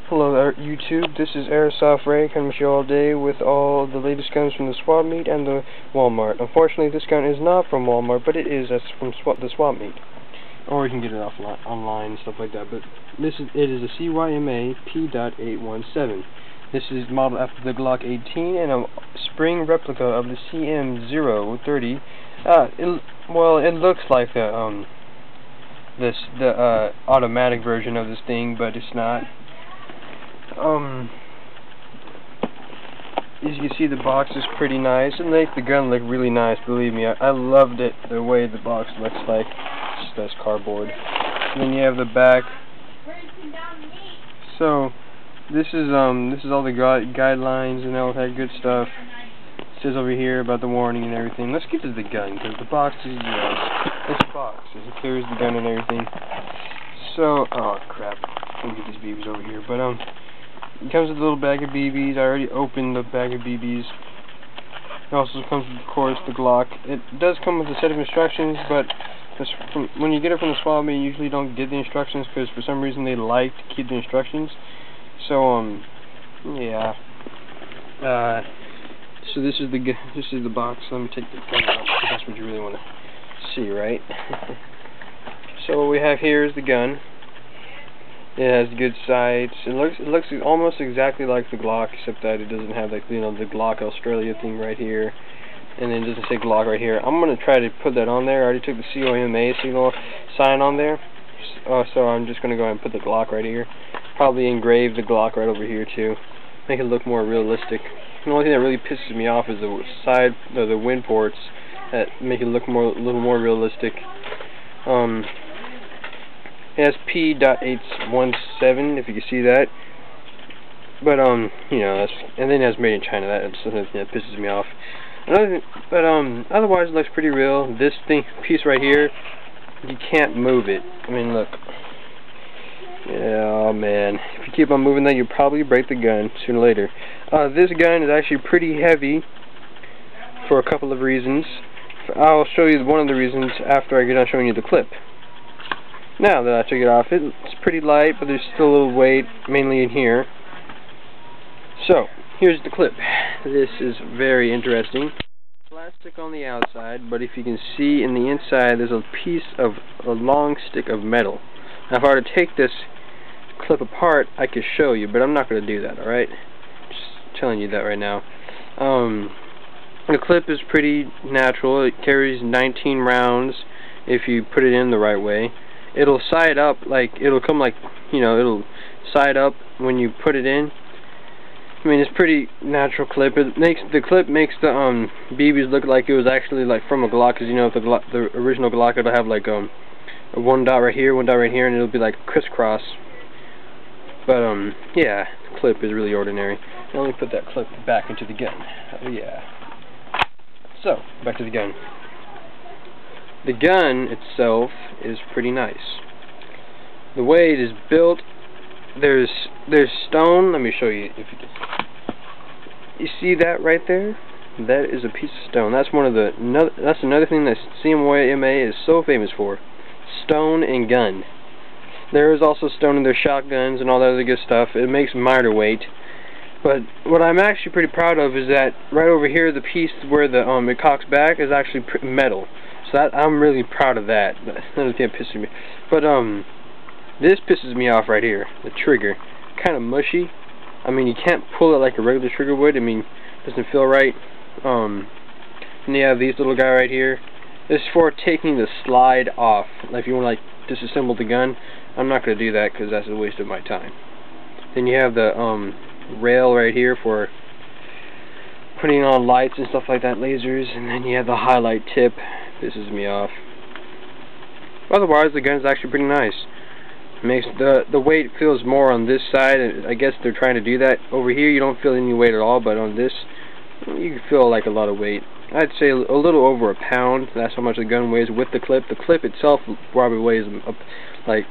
Hello there, YouTube. This is Airsoft Ray coming to you all day with all the latest guns from the swap meet and the Walmart. Unfortunately, this gun is not from Walmart, but it is from the swap meet. Or you can get it online and stuff like that. But it is a CYMA P.817. This is modeled after the Glock 18 and a spring replica of the CM030. It looks like the automatic version of this thing, but it's not. As you can see, the box is pretty nice. It makes the gun look really nice, believe me. I loved it, the way the box looks like. It's just cardboard. And then you have the back. So this is all the guidelines and all that good stuff. It says over here about the warning and everything. Let's get to the gun, because the box is it's a box. It carries the gun and everything. So, oh crap. Let me get these BBs over here. But it comes with a little bag of BBs. I already opened the bag of BBs. It also comes with, of course, the Glock. It does come with a set of instructions, but when you get it from the swap meet, you usually don't get the instructions because for some reason they like to keep the instructions. So yeah. So this is the box. Let me take the gun out because that's what you really want to see, right? So what we have here is the gun. It has good sights. It looks almost exactly like the Glock, except that it doesn't have, like, the Glock Australia thing right here, and then it doesn't say Glock right here. I'm gonna try to put that on there. I already took the CYMA signal sign on there, so I'm just gonna go ahead and put the Glock right here. Probably engrave the Glock right over here too, make it look more realistic. The only thing that really pisses me off is the side, the wind ports that make it look a little more realistic. It has P.817, if you can see that. But you know, and then it has made in China. That's something that pisses me off. Otherwise, it looks pretty real. This piece right here, you can't move it. I mean, look. Yeah, oh man, if you keep on moving that, you'll probably break the gun sooner or later. This gun is actually pretty heavy for a couple of reasons. I'll show you one of the reasons after I get done showing you the clip. Now that I took it off, it's pretty light, but there's still a little weight, mainly in here. So, here's the clip. This is very interesting. Plastic on the outside, but if you can see in the inside, there's a long stick of metal. Now, if I were to take this clip apart, I could show you, but I'm not going to do that, alright? Just telling you that right now. The clip is pretty natural. It carries 19 rounds if you put it in the right way. It'll side up, it'll come it'll side up when you put it in. I mean, it's pretty natural clip. The clip makes the BBs look like it was actually from a Glock, because the original Glock, it'll have a one dot right here, one dot right here, and it'll be like crisscross. But yeah, the clip is really ordinary. Now let me put that clip back into the gun. Oh yeah. So back to the gun. The gun itself is pretty nice. The way it is built, there's stone. Let me show you if you can. You see that right there? That is a piece of stone. That's that's another thing that CYMA is so famous for. Stone and gun. There is also stone in their shotguns and all that other good stuff. It makes minor weight. But what I'm actually pretty proud of is that right over here, the piece where it cocks back is actually metal. So I'm really proud of that. Another thing that pisses me. But this pisses me off right here. The trigger, kind of mushy. I mean, you can't pull it like a regular trigger would. I mean, it doesn't feel right. And you have these little guy right here. This is for taking the slide off. Like if you want to disassemble the gun, I'm not going to do that because that's a waste of my time. Then you have the rail right here for putting on lights and stuff like that, lasers, and then you have the highlight tip. Pisses me off. Otherwise, the gun is actually pretty nice. Makes the weight feels more on this side, and I guess they're trying to do that. Over here, you don't feel any weight at all, but on this, you feel like a lot of weight. I'd say a little over a pound. That's how much the gun weighs with the clip. The clip itself probably weighs up like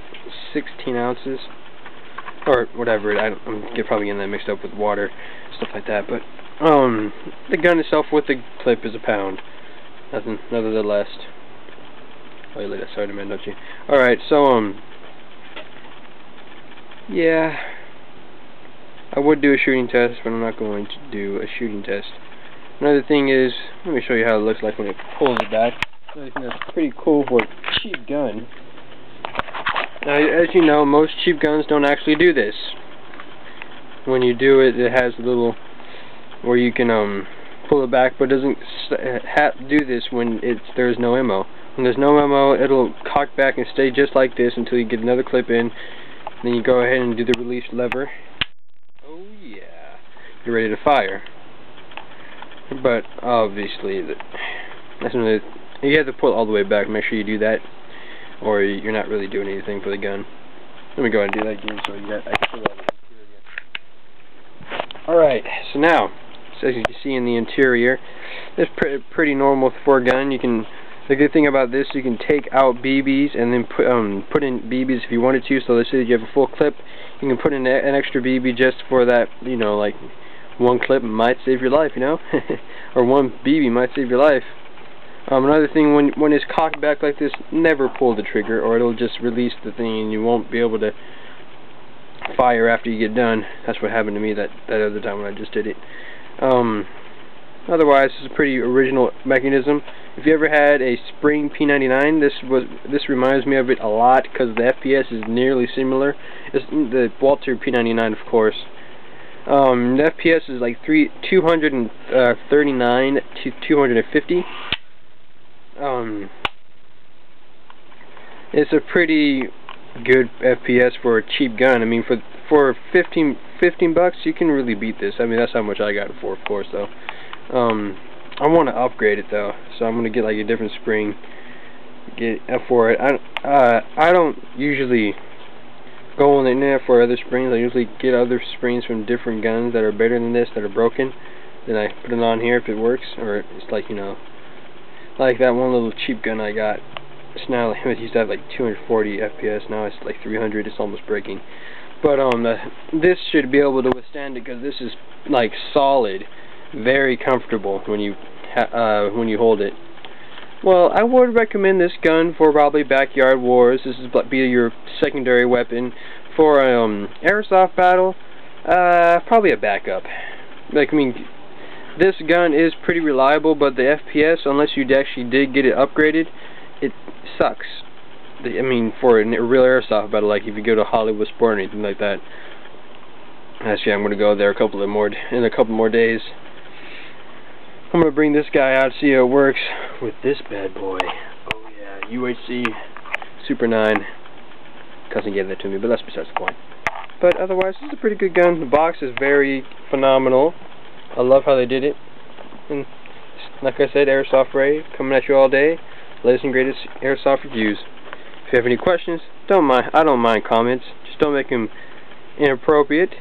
16 ounces. Or whatever, I'm probably getting that mixed up with water, stuff like that, but the gun itself with the clip is a pound. Nothing, nevertheless. Oh, you like that side of man, don't you? Alright, so, yeah. I would do a shooting test, but I'm not going to do a shooting test. Another thing is, let me show you how it looks like when it pulls it back. Another thing that's pretty cool for a cheap gun. Now, as you know, most cheap guns don't actually do this. When you do it, it has a little where you can pull it back, but it doesn't do this when there's no ammo. When there's no ammo, it'll cock back and stay just like this until you get another clip in. Then you go ahead and do the release lever. Oh yeah, you're ready to fire. But obviously, that's another. You have to pull it all the way back. Make sure you do that, or you're not really doing anything for the gun. Let me go ahead and do that again, so you got. I can pull all the interior. All right, so now, as you can see in the interior, it's pretty normal for a gun. You can. The good thing about this, you can take out BBs and then put in BBs if you wanted to. So let's say you have a full clip, you can put in an extra BB just for that. You know, like one clip might save your life, you know, or one BB might save your life. Another thing, when it's cocked back like this, never pull the trigger, or it'll just release the thing and you won't be able to fire after you get done. That's what happened to me that other time when I just did it. Otherwise, it's a pretty original mechanism. If you ever had a spring P99, this reminds me of it a lot because the FPS is nearly similar. It's the Walter P99, of course. The FPS is like 239 to 250. It's a pretty good FPS for a cheap gun. I mean, for 15 bucks, you can really beat this. I mean, that's how much I got it for, of course, though. I want to upgrade it though, so I'm gonna get like a different spring. For it. I don't usually go on the internet for other springs. I usually get other springs from different guns that are better than this, that are broken. Then I put it on here if it works, or it's like, you know, like that one little cheap gun I got. It's now like, it used to have like 240 FPS. Now it's like 300. It's almost breaking. But this should be able to withstand it because this is like solid. Very comfortable when you hold it. Well, I would recommend this gun for probably backyard wars. This is be your secondary weapon for airsoft battle. Probably a backup. Like, I mean, this gun is pretty reliable, but the FPS, unless you actually did get it upgraded, it sucks. I mean, for a real airsoft battle, like if you go to Hollywood Sport or anything like that. Actually, I'm gonna go there in a couple more days. I'm going to bring this guy out, see how it works with this bad boy. Oh yeah, UHC Super 9. Cousin gave that to me, but that's besides the point. But otherwise, this is a pretty good gun. The box is very phenomenal. I love how they did it. And like I said, Airsoft Ray coming at you all day. Latest and greatest airsoft reviews. If you have any questions, I don't mind comments. Just don't make them inappropriate.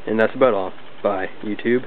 And that's about all. Bye, YouTube.